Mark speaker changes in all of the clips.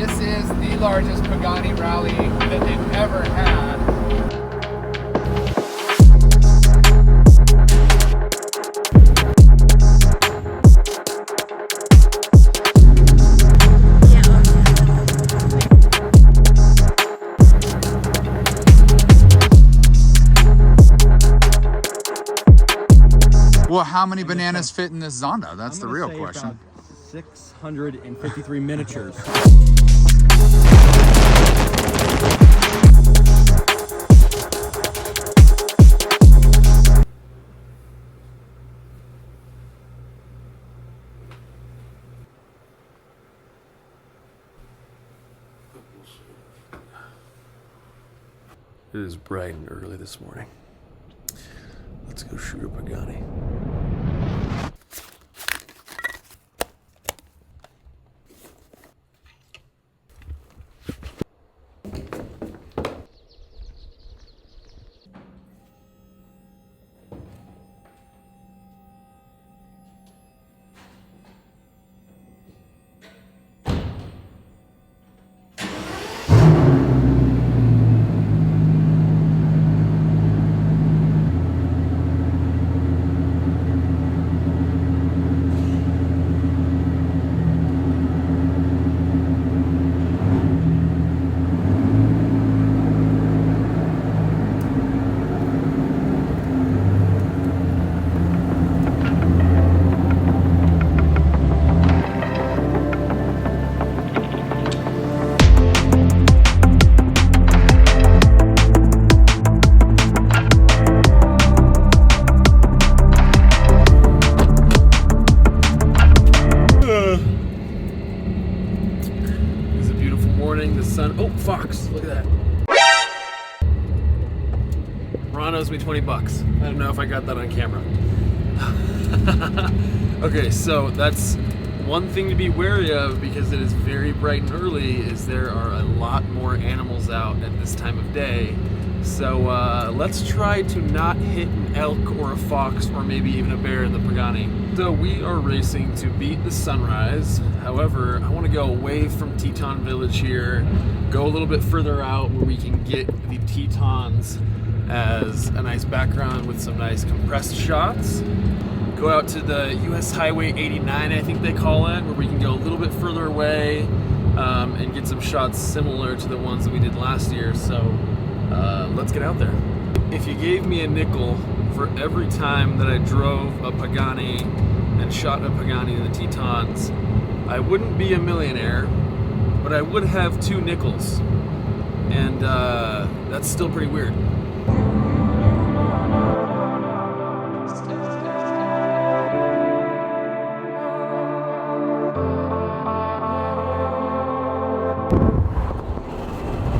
Speaker 1: This is the largest Pagani Rally that they've ever had. Well, how many bananas fit in this Zonda? That's the real question.
Speaker 2: 653 miniatures.
Speaker 3: It is bright and early this morning. Let's go shoot a Pagani. Oh, fox, look at that. Ron owes me 20 bucks. I don't know if I got that on camera. Okay, so that's one thing to be wary of because it is very bright and early is there are a lot more animals out at this time of day. So let's try to not hit an elk or a fox or maybe even a bear in the Pagani. So we are racing to beat the sunrise. However, I want to go away from Teton Village here, go a little bit further out where we can get the Tetons as a nice background with some nice compressed shots. Go out to the US Highway 89, I think they call it, where we can go a little bit further away and get some shots similar to the ones that we did last year. So let's get out there. If you gave me a nickel for every time that I drove a Pagani and shot a Pagani in the Tetons, I wouldn't be a millionaire, but I would have 2 nickels. And that's still pretty weird.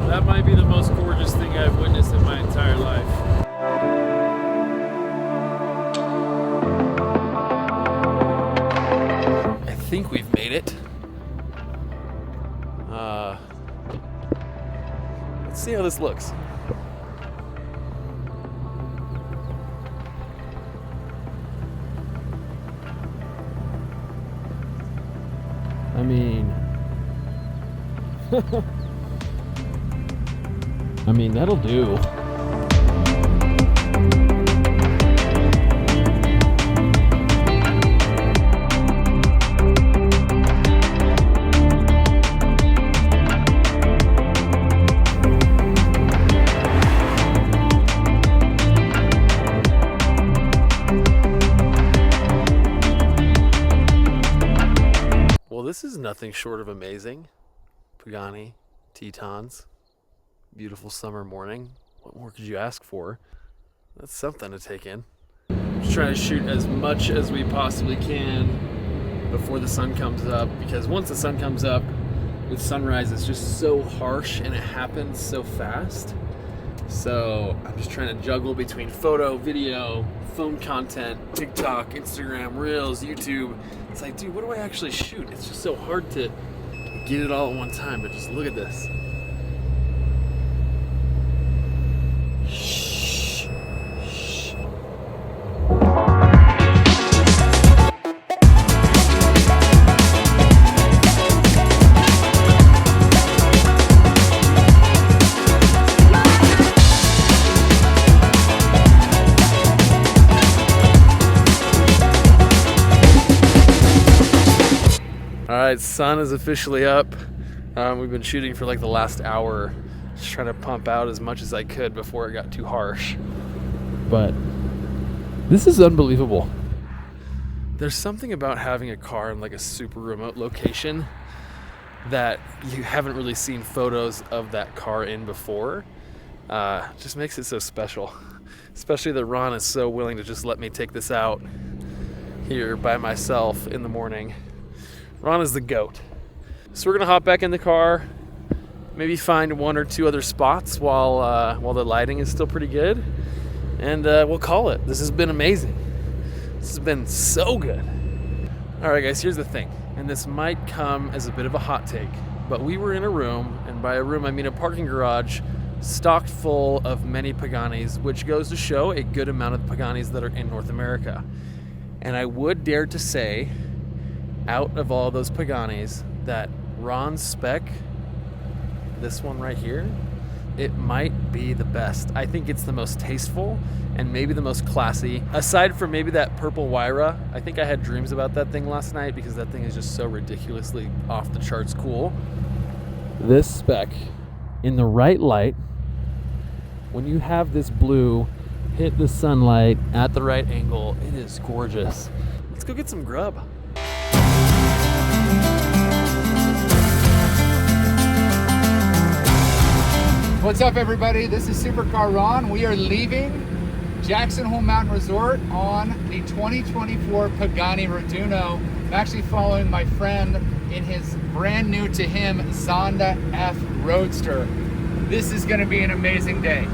Speaker 3: That might be the most gorgeous thing I've witnessed in my entire life. I think we've made it. Let's see how this looks. I mean, that'll do. Well, this is nothing short of amazing. Pagani, Tetons. Beautiful summer morning. What more could you ask for? That's something to take in. Just trying to shoot as much as we possibly can before the sun comes up, because once the sun comes up with sunrise, it's just so harsh and it happens so fast. So I'm just trying to juggle between photo, video, phone content, TikTok, Instagram, Reels, YouTube. It's like, dude, what do I actually shoot? It's just so hard to get it all at one time, but just look at this. right, sun is officially up. We've been shooting for like the last hour, just trying to pump out as much as I could before it got too harsh. But this is unbelievable. There's something about having a car in like a super remote location that you haven't really seen photos of that car in before. Just makes it so special. Especially that Ron is so willing to just let me take this out here by myself in the morning. Ron is the GOAT. So we're gonna hop back in the car, maybe find one or two other spots while the lighting is still pretty good, and we'll call it. This has been amazing. This has been so good. All right, guys, here's the thing, and this might come as a bit of a hot take, but we were in a room, and by a room I mean a parking garage, stocked full of many Paganis, which goes to show a good amount of Paganis that are in North America. And I would dare to say, out of all those Paganis, that Ron's spec, this one right here, it might be the best. I think it's the most tasteful and maybe the most classy. Aside from maybe that purple Wyra, I think I had dreams about that thing last night because that thing is just so ridiculously off the charts cool. This spec, in the right light, when you have this blue hit the sunlight at the right angle, it is gorgeous. Let's go get some grub.
Speaker 1: What's up, everybody? This is Supercar Ron. We are leaving Jackson Hole Mountain Resort on the 2024 Pagani Raduno. I'm actually following my friend in his brand new to him Zonda F Roadster. This is going to be an amazing day.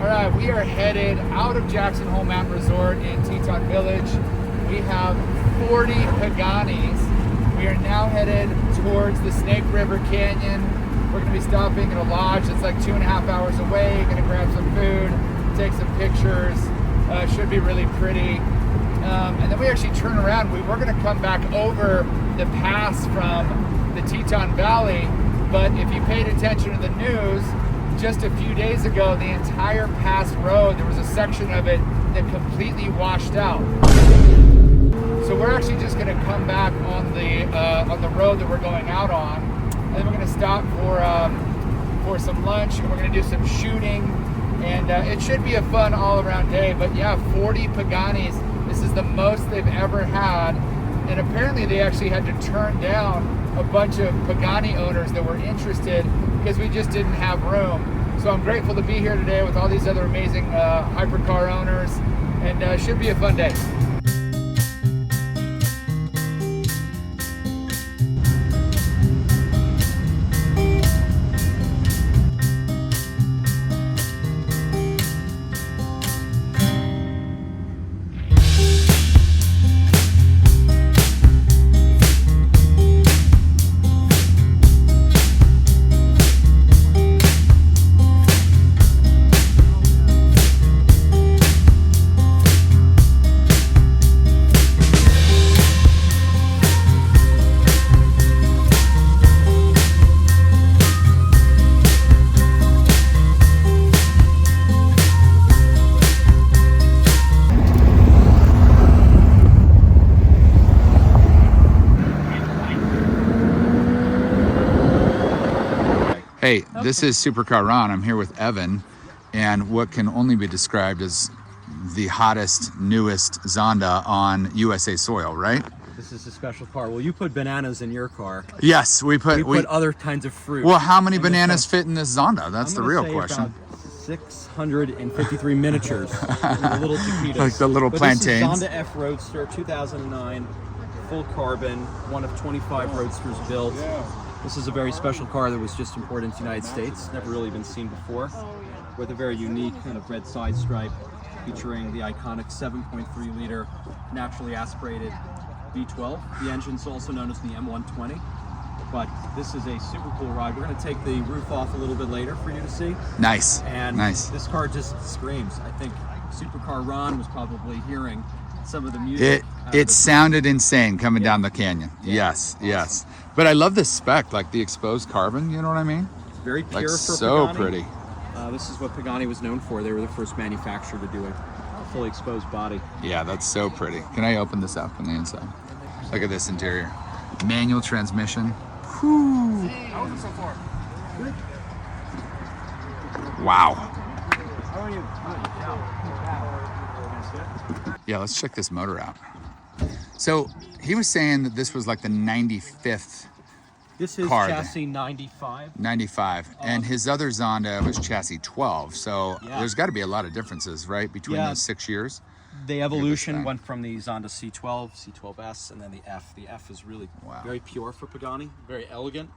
Speaker 1: Alright, we are headed out of Jackson Hole Mountain Resort in Teton Village. We have 40 Paganis. We are now headed towards the Snake River Canyon. We're going to be stopping at a lodge that's like 2.5 hours away. Going to grab some food, take some pictures. Should be really pretty. And then we actually turn around. We're going to come back over the pass from the Teton Valley. But if you paid attention to the news, just a few days ago, the entire pass road, there was a section of it that completely washed out. So we're actually just going to come back on the road that we're going out on, and then we're going to stop for some lunch, and we're going to do some shooting, and it should be a fun all-around day. But yeah, 40 Paganis. This is the most they've ever had, and apparently they actually had to turn down a bunch of Pagani owners that were interested because we just didn't have room. So I'm grateful to be here today with all these other amazing hypercar owners, and should be a fun day. Hey, this is Supercar Ron. I'm here with Evan, and what can only be described as the hottest, newest Zonda on USA soil, right?
Speaker 2: This is a special car. Well, you put bananas in your car.
Speaker 1: Yes, we put
Speaker 2: other kinds of fruit.
Speaker 1: Well, how many bananas fit in this Zonda? That's the real
Speaker 2: say
Speaker 1: question.
Speaker 2: About 653 miniatures, the little taquitos.
Speaker 1: Like the little plantains.
Speaker 2: This is Zonda F Roadster, 2009, full carbon, one of 25 Roadsters built. This is a very special car that was just imported into the United States, never really been seen before, with a very unique kind of red side stripe, featuring the iconic 7.3 liter naturally aspirated V12. The engine's also known as the M120, but this is a super cool ride. We're going to take the roof off a little bit later for you to see.
Speaker 1: Nice.
Speaker 2: And
Speaker 1: nice.
Speaker 2: This car just screams. I think Supercar Ron was probably hearing some of the music.
Speaker 1: It sounded insane coming down the canyon. Yes,
Speaker 2: awesome.
Speaker 1: Yes. But I love this spec, like the exposed carbon, you know what I mean?
Speaker 2: It's very pure
Speaker 1: like
Speaker 2: for
Speaker 1: so
Speaker 2: Pagani.
Speaker 1: pretty.
Speaker 2: This is what Pagani was known for. They were the first manufacturer to do a fully exposed body.
Speaker 1: Yeah, that's so pretty. Can I open this up on the inside? Look at this interior. Manual transmission. Whew. How was it so far? Good. Wow. How are you? Yeah, let's check this motor out. So he was saying that this was like the 95th
Speaker 2: This is
Speaker 1: car
Speaker 2: chassis 95.
Speaker 1: 95, and his other Zonda was chassis 12. So
Speaker 2: Yeah.
Speaker 1: there's got to be a lot of differences, right, between
Speaker 2: Yeah.
Speaker 1: those 6 years.
Speaker 2: The evolution went from the Zonda C12, C12S, and then the F. The F is really very pure for Pagani, very elegant.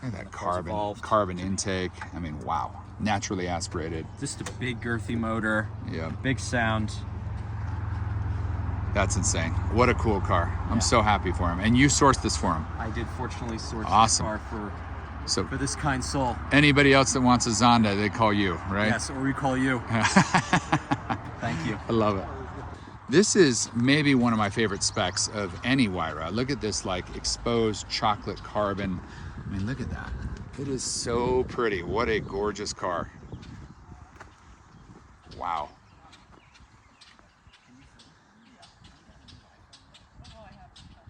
Speaker 1: Look at that
Speaker 2: car's evolved.
Speaker 1: carbon intake. I mean, wow. Naturally aspirated.
Speaker 2: Just a big girthy motor.
Speaker 1: Yeah.
Speaker 2: Big sound.
Speaker 1: That's insane. What a cool car. I'm so happy for him. And you sourced this for him.
Speaker 2: I did fortunately source
Speaker 1: Awesome.
Speaker 2: this car
Speaker 1: So
Speaker 2: for this kind soul.
Speaker 1: anybody else that wants a Zonda, they call you, right?
Speaker 2: Yes, or we call you. Thank you.
Speaker 1: I love it. This is maybe one of my favorite specs of any Huayra. Look at this like exposed chocolate carbon. I mean, look at that. It is so pretty. What a gorgeous car. Wow.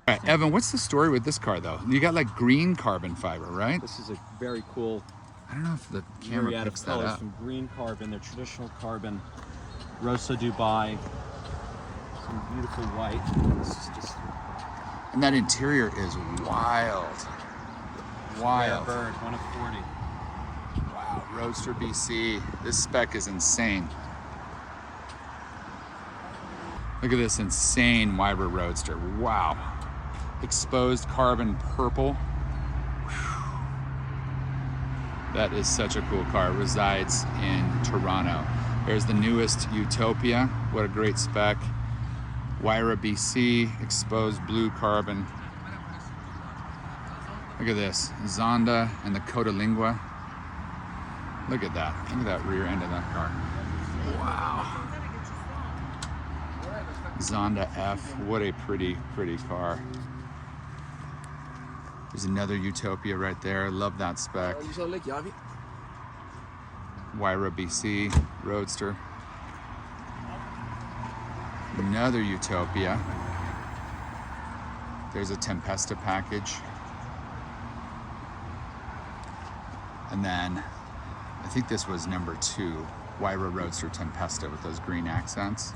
Speaker 1: All right, Evan, what's the story with this car though? You got like green carbon fiber, right?
Speaker 2: This is a very cool
Speaker 1: I don't know if the camera
Speaker 2: myriad of
Speaker 1: picks that
Speaker 2: colors
Speaker 1: up.
Speaker 2: from green carbon, their traditional carbon, Rosa Dubai, some beautiful white. This is just
Speaker 1: And that interior is wild.
Speaker 2: rare
Speaker 1: Wild.
Speaker 2: bird, 1 of 40.
Speaker 1: Wow, Roadster BC. This spec is insane. Look at this insane Huayra Roadster. Wow. Exposed carbon purple. Whew. That is such a cool car. It resides in Toronto. There's the newest Utopia. What a great spec. Huayra BC, exposed blue carbon. Look at this, Zonda and the Codalingua. Look at that. Look at that rear end of that car. Wow. Zonda F, what a pretty, pretty car. There's another Utopia right there. Love that spec. Huayra BC, Roadster. Another Utopia. There's a Tempesta package. And then, I think this was number 2, Huayra Roadster Tempesta with those green accents.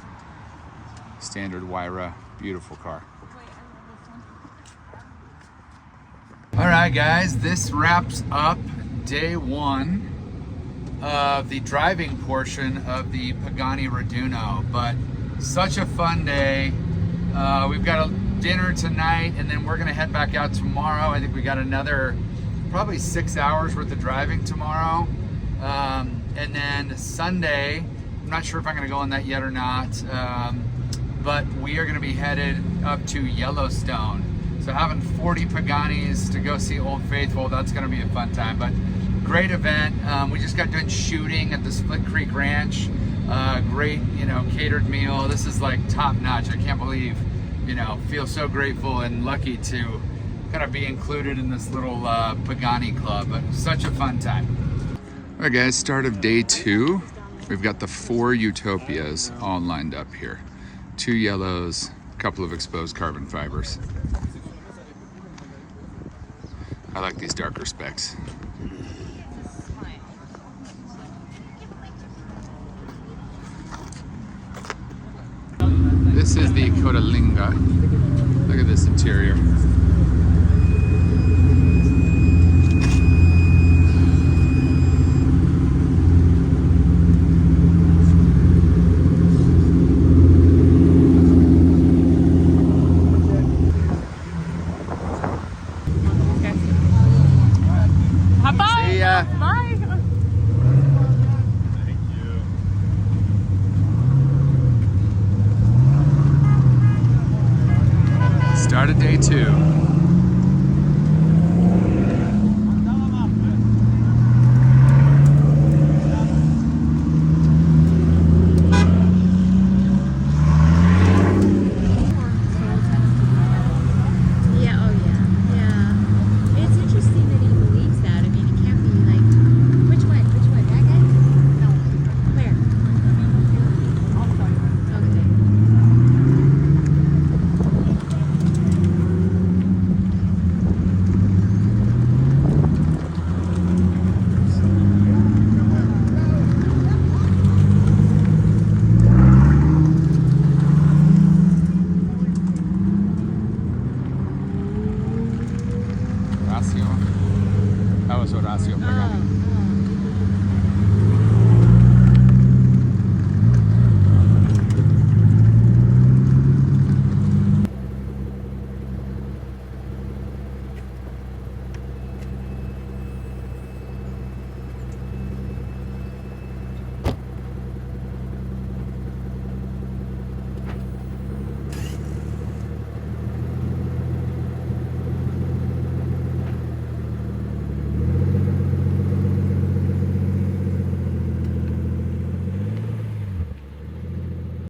Speaker 1: Standard Huayra, beautiful car. All right, guys, this wraps up day 1 of the driving portion of the Pagani Raduno. But such a fun day. We've got a dinner tonight, and then we're gonna head back out tomorrow. I think we got another probably 6 hours worth of driving tomorrow. And then Sunday, I'm not sure if I'm gonna go on that yet or not, but we are gonna be headed up to Yellowstone. So having 40 Paganis to go see Old Faithful, that's gonna be a fun time. But great event. We just got done shooting at the Split Creek Ranch. Great, catered meal. This is like top notch. I can't believe, feel so grateful and lucky to kind of be included in this little Pagani club, but such a fun time. All right, guys, start of day 2. We've got the 4 Utopias all lined up here. 2 yellows, a couple of exposed carbon fibers. I like these darker specs. This is the Codalingua. Look at this interior.
Speaker 4: Bye.
Speaker 1: See ya.
Speaker 4: Bye.
Speaker 1: Start of day 2.